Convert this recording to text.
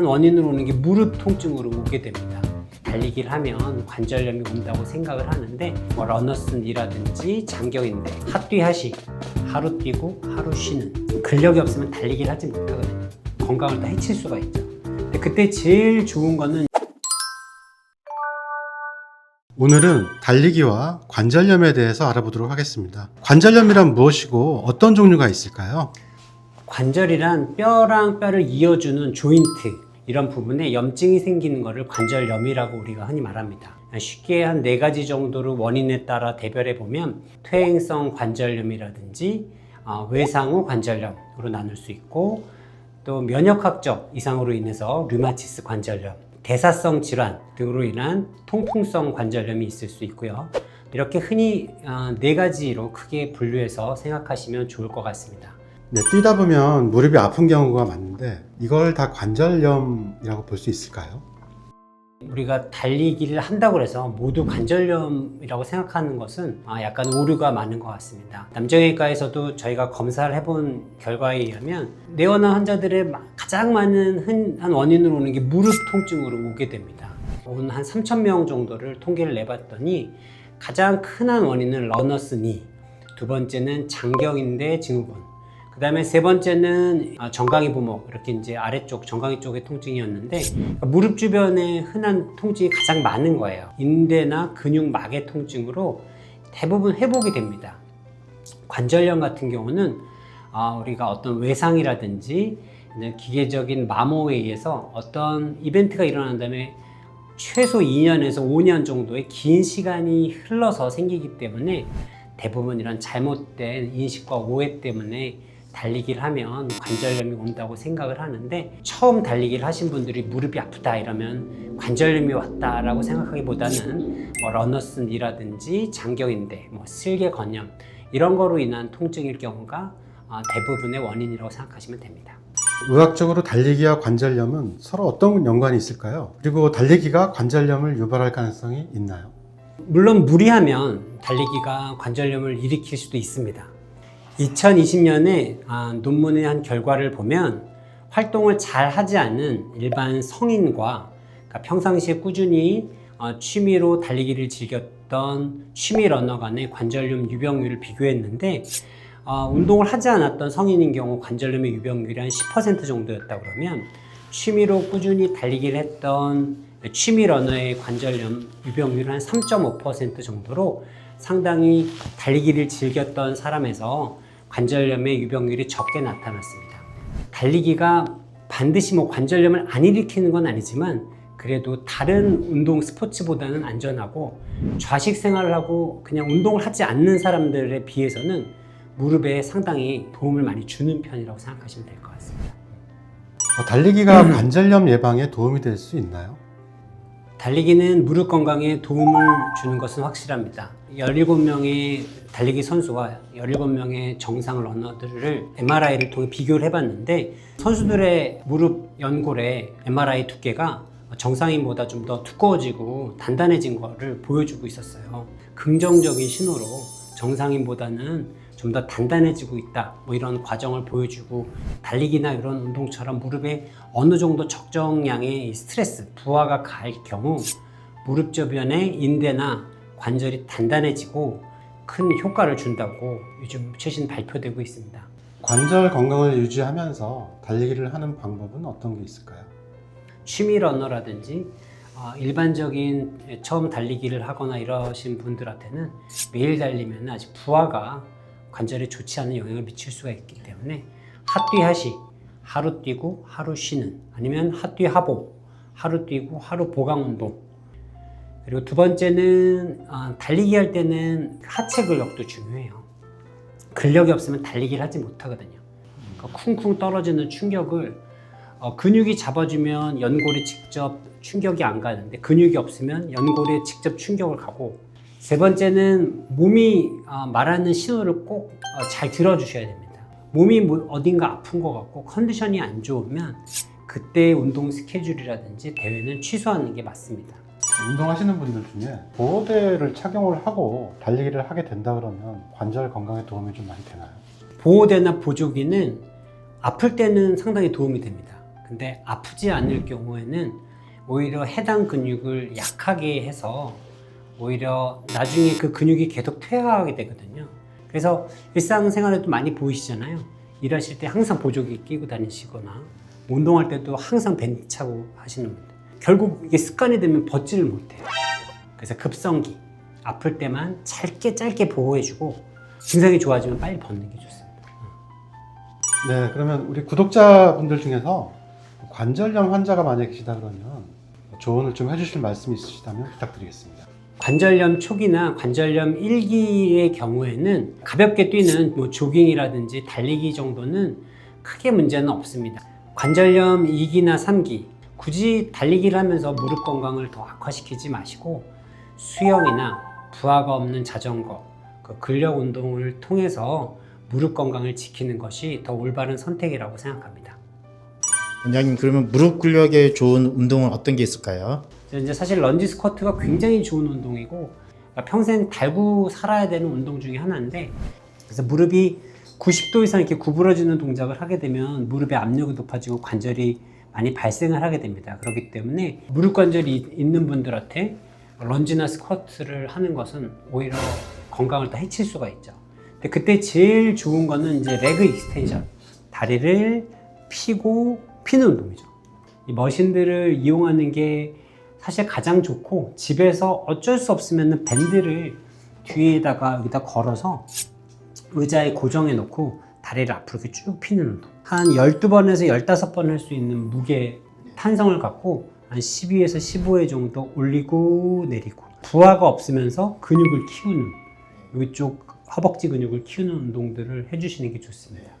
원인으로 오는 게 무릎 통증으로 오게 됩니다. 달리기를 하면 관절염이 온다고 생각을 하는데 러너슨이라든지 장경인대, 핫뛰 하식, 하루 뛰고 하루 쉬는, 근력이 없으면 달리기를 하지 못하거든요. 건강을 다 해칠 수가 있죠. 근데 그때 제일 좋은 거는 오늘은 달리기와 관절염에 대해서 알아보도록 하겠습니다. 관절염이란 무엇이고 어떤 종류가 있을까요? 관절이란 뼈랑 뼈를 이어주는 조인트, 이런 부분에 염증이 생기는 것을 관절염이라고 우리가 흔히 말합니다. 쉽게 한 4가지 정도로 원인에 따라 대별해 보면 퇴행성 관절염이라든지 외상후 관절염으로 나눌 수 있고, 또 면역학적 이상으로 인해서 류마티스 관절염, 대사성 질환 등으로 인한 통풍성 관절염이 있을 수 있고요. 이렇게 흔히 4가지로 크게 분류해서 생각하시면 좋을 것 같습니다. 네, 뛰다 보면 무릎이 아픈 경우가 많은데 이걸 다 관절염이라고 볼 수 있을까요? 우리가 달리기를 한다고 해서 모두 관절염이라고 생각하는 것은 약간 오류가 많은 것 같습니다. 남정외과에서도 저희가 검사를 해본 결과에 의하면 내원한 환자들의 가장 많은 한 원인으로 오는 게 무릎 통증으로 오게 됩니다. 온 한 3,000명 정도를 통계를 내봤더니 가장 큰 한 원인은 러너슨 니, 두 번째는 장경인대 증후군, 그 다음에 세 번째는 정강이 부목, 이렇게 이제 아래쪽 정강이 쪽의 통증이었는데, 무릎 주변에 흔한 통증이 가장 많은 거예요. 인대나 근육막의 통증으로 대부분 회복이 됩니다. 관절염 같은 경우는 우리가 어떤 외상이라든지 기계적인 마모에 의해서 어떤 이벤트가 일어난 다음에 최소 2년에서 5년 정도의 긴 시간이 흘러서 생기기 때문에 대부분 이런 잘못된 인식과 오해 때문에 달리기를 하면 관절염이 온다고 생각을 하는데, 처음 달리기를 하신 분들이 무릎이 아프다 이러면 관절염이 왔다라고 생각하기보다는 러너슨이라든지 장경인대, 슬개건염 이런 거로 인한 통증일 경우가 대부분의 원인이라고 생각하시면 됩니다. 의학적으로 달리기와 관절염은 서로 어떤 연관이 있을까요? 그리고 달리기가 관절염을 유발할 가능성이 있나요? 물론 무리하면 달리기가 관절염을 일으킬 수도 있습니다. 2020년에 논문의 한 결과를 보면 활동을 잘 하지 않는 일반 성인과 평상시에 꾸준히 취미로 달리기를 즐겼던 취미 러너 간의 관절염 유병률을 비교했는데, 운동을 하지 않았던 성인인 경우 관절염의 유병률이 한 10% 정도였다 그러면, 취미로 꾸준히 달리기를 했던 취미 러너의 관절염 유병률은 한 3.5% 정도로 상당히 달리기를 즐겼던 사람에서 관절염의 유병률이 적게 나타났습니다. 달리기가 반드시 관절염을 안 일으키는 건 아니지만 그래도 다른 운동 스포츠보다는 안전하고, 좌식 생활을 하고 그냥 운동을 하지 않는 사람들에 비해서는 무릎에 상당히 도움을 많이 주는 편이라고 생각하시면 될 것 같습니다. 달리기가 관절염 예방에 도움이 될 수 있나요? 달리기는 무릎 건강에 도움을 주는 것은 확실합니다. 17명의 달리기 선수와 17명의 정상 러너들을 MRI를 통해 비교를 해봤는데, 선수들의 무릎 연골의 MRI 두께가 정상인보다 좀 더 두꺼워지고 단단해진 거를 보여주고 있었어요. 긍정적인 신호로 정상인보다는 좀 더 단단해지고 있다, 이런 과정을 보여주고, 달리기나 이런 운동처럼 무릎에 어느 정도 적정량의 스트레스, 부하가 갈 경우 무릎 주변의 인대나 관절이 단단해지고 큰 효과를 준다고 요즘 최신 발표되고 있습니다. 관절 건강을 유지하면서 달리기를 하는 방법은 어떤 게 있을까요? 취미 러너라든지 일반적인 처음 달리기를 하거나 이러신 분들한테는 매일 달리면 아직 부하가 관절에 좋지 않은 영향을 미칠 수가 있기 때문에 핫뛰 하식, 하루 뛰고 하루 쉬는, 아니면 핫뛰 하보, 하루 뛰고 하루 보강 운동. 그리고 두 번째는 달리기 할 때는 하체 근력도 중요해요. 근력이 없으면 달리기를 하지 못하거든요. 그러니까 쿵쿵 떨어지는 충격을 근육이 잡아주면 연골에 직접 충격이 안 가는데, 근육이 없으면 연골에 직접 충격을 가고, 세 번째는 몸이 말하는 신호를 꼭 잘 들어주셔야 됩니다. 몸이 어딘가 아픈 것 같고 컨디션이 안 좋으면 그때 운동 스케줄이라든지 대회는 취소하는 게 맞습니다. 운동하시는 분들 중에 보호대를 착용을 하고 달리기를 하게 된다 그러면 관절 건강에 도움이 좀 많이 되나요? 보호대나 보조기는 아플 때는 상당히 도움이 됩니다. 근데 아프지 않을 경우에는 오히려 해당 근육을 약하게 해서 오히려 나중에 그 근육이 계속 퇴화하게 되거든요. 그래서 일상생활에도 많이 보이시잖아요. 일하실 때 항상 보조기 끼고 다니시거나 운동할 때도 항상 밴드 차고 하시는 분들. 결국 이게 습관이 되면 벗지를 못해요. 그래서 급성기, 아플 때만 짧게 보호해주고 증상이 좋아지면 빨리 벗는 게 좋습니다. 네, 그러면 우리 구독자분들 중에서 관절염 환자가 만약에 계시다 그러면 조언을 좀 해주실 말씀이 있으시다면 부탁드리겠습니다. 관절염 초기나 관절염 1기의 경우에는 가볍게 뛰는 뭐 조깅이라든지 달리기 정도는 크게 문제는 없습니다. 관절염 2기나 3기, 굳이 달리기를 하면서 무릎 건강을 더 악화시키지 마시고 수영이나 부하가 없는 자전거, 그 근력 운동을 통해서 무릎 건강을 지키는 것이 더 올바른 선택이라고 생각합니다. 원장님, 그러면 무릎 근력에 좋은 운동은 어떤 게 있을까요? 이제 사실 런지 스쿼트가 굉장히 좋은 운동이고 평생 달고 살아야 되는 운동 중에 하나인데, 그래서 무릎이 90도 이상 이렇게 구부러지는 동작을 하게 되면 무릎의 압력이 높아지고 관절이 많이 발생을 하게 됩니다. 그렇기 때문에 무릎 관절이 있는 분들한테 런지나 스쿼트를 하는 것은 오히려 건강을 더 해칠 수가 있죠. 근데 그때 제일 좋은 거는 이제 레그 익스텐션, 다리를 펴고 피는 운동이죠. 이 머신들을 이용하는 게 사실 가장 좋고, 집에서 어쩔 수 없으면 밴드를 뒤에다가 여기다 걸어서 의자에 고정해 놓고 다리를 앞으로 이렇게 쭉 피는 운동, 한 12번에서 15번 할 수 있는 무게 탄성을 갖고 한 12에서 15회 정도 올리고 내리고, 부하가 없으면서 근육을 키우는, 이쪽 허벅지 근육을 키우는 운동들을 해주시는 게 좋습니다.